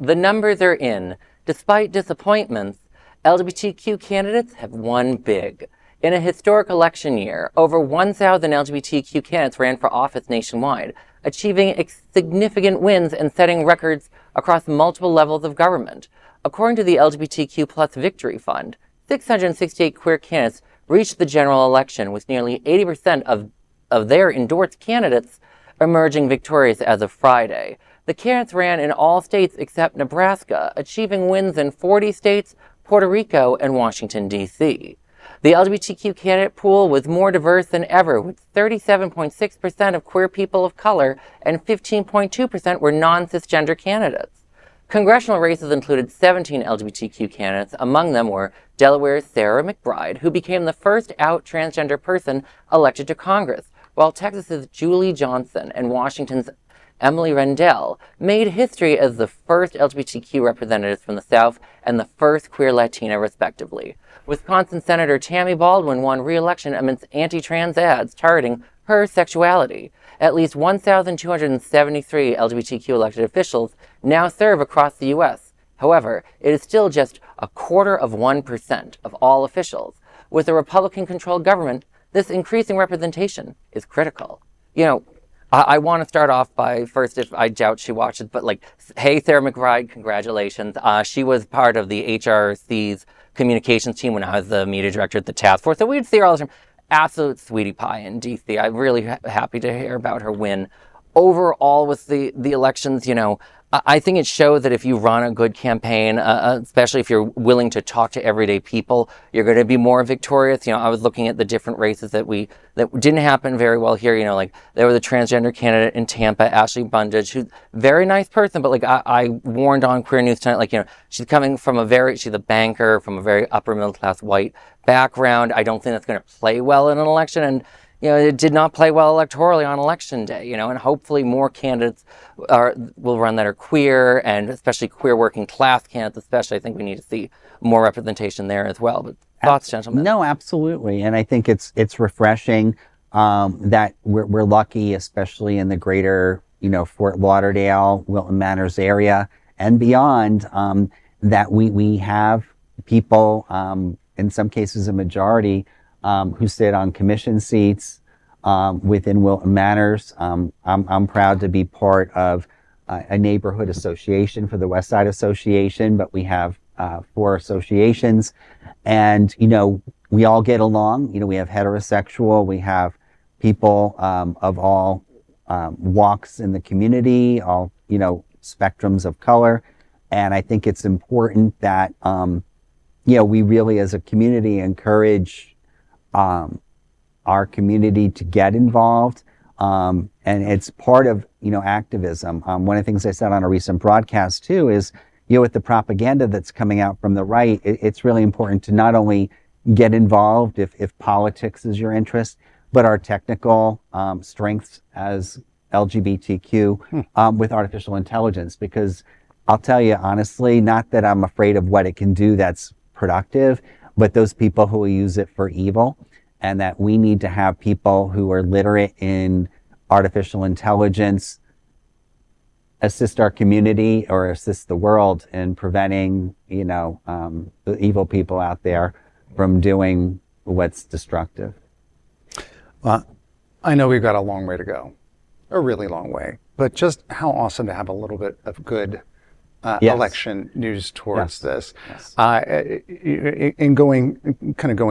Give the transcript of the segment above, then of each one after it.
the numbers are in. Despite disappointments, LGBTQ candidates have won big. In a historic election year, over 1,000 LGBTQ candidates ran for office nationwide, achieving significant wins and setting records across multiple levels of government. According to the LGBTQ Victory Fund, 668 queer candidates reached the general election, with nearly 80% of their endorsed candidates emerging victorious as of Friday. The candidates ran in all states except Nebraska, achieving wins in 40 states, Puerto Rico, and Washington, D.C. The LGBTQ candidate pool was more diverse than ever, with 37.6% of queer people of color and 15.2% were non-cisgender candidates. Congressional races included 17 LGBTQ candidates. Among them were Delaware's Sarah McBride, who became the first out transgender person elected to Congress, while Texas's Julie Johnson and Washington's Emily Randall made history as the first LGBTQ representatives from the South and the first queer Latina, respectively. Wisconsin Senator Tammy Baldwin won re-election amidst anti-trans ads targeting her sexuality. At least 1,273 LGBTQ elected officials now serve across the U.S. However, it is still just 0.25% of all officials. With a Republican-controlled government, this increasing representation is critical. I want to start off by first, if I doubt she watches, but hey, Sarah McBride, congratulations. She was part of the HRC's communications team when I was the media director at the task force. So we'd see her all the time. Absolute sweetie pie in D.C. I'm really happy to hear about her win. Overall, with the elections, I think it shows that if you run a good campaign, especially if you're willing to talk to everyday people, you're going to be more victorious. I was looking at the different races that didn't happen very well here. There was a transgender candidate in Tampa, Ashley Bundage, who's a very nice person, but I warned on Queer News tonight, she's coming from she's a banker from a very upper middle class white background. I don't think that's going to play well in an election, and it did not play well electorally on election day, and hopefully more candidates will run that are queer, and especially queer working class candidates, especially. I think we need to see more representation there as well. But thoughts, gentlemen? No, absolutely. And I think it's refreshing that we're lucky, especially in the greater, Fort Lauderdale, Wilton Manors area and beyond, that we have people, in some cases a majority, who sit on commission seats within Wilton Manors. I'm proud to be part of a neighborhood association for the West Side Association, but we have 4 associations, and we all get along. We have heterosexual, we have people of all walks in the community, all spectrums of color, and I think it's important that we really, as a community, encourage our community to get involved, and it's part of activism. One of the things I said on a recent broadcast too is, with the propaganda that's coming out from the right, it's really important to not only get involved if politics is your interest, but our technical strengths as LGBTQ with artificial intelligence. Because I'll tell you honestly, not that I'm afraid of what it can do that's productive, but those people who will use it for evil, and that we need to have people who are literate in artificial intelligence assist our community or assist the world in preventing, the evil people out there from doing what's destructive. Well, I know we've got a long way to go, a really long way, but just how awesome to have a little bit of good Yes. election news towards this. Yes. In going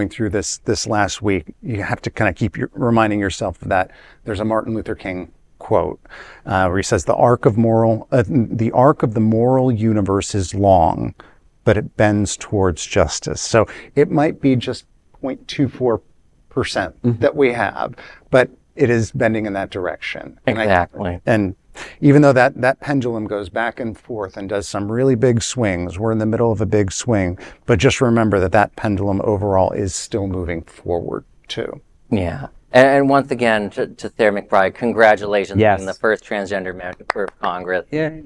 through this last week, you have to kind of keep reminding yourself that there's a Martin Luther King quote where he says, the arc of the moral universe is long, but it bends towards justice. So it might be just 0.24% that we have, but it is bending in that direction. Exactly. And even though that pendulum goes back and forth and does some really big swings, we're in the middle of a big swing, but just remember that pendulum overall is still moving forward too. Yeah. And once again, to Sarah McBride, congratulations on being the first transgender member of Congress. Yeah.